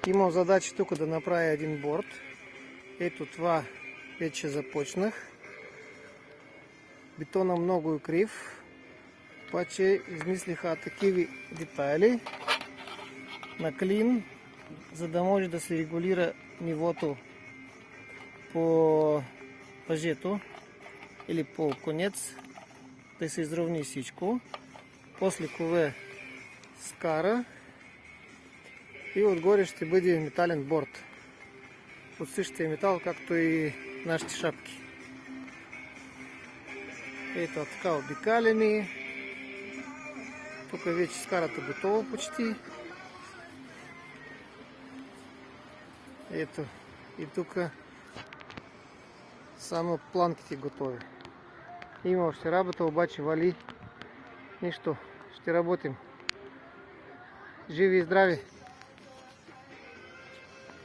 Имам задача тук да направя един борд. Ето това вече започнах. Бетона много е крив, обаче измислиха такива детайли на клин, за да може да се регулира нивото по въжето или по конец, да се изравни всичко. После кове скара и отгоре ще бъде метален борд от същия метал, както и нашите шапки. Ето така обикалени. Тук вече скарата готова почти. Ето и тук само планките готови. Има още работа, обаче вали. Нищо, ще работим. Живи и здрави!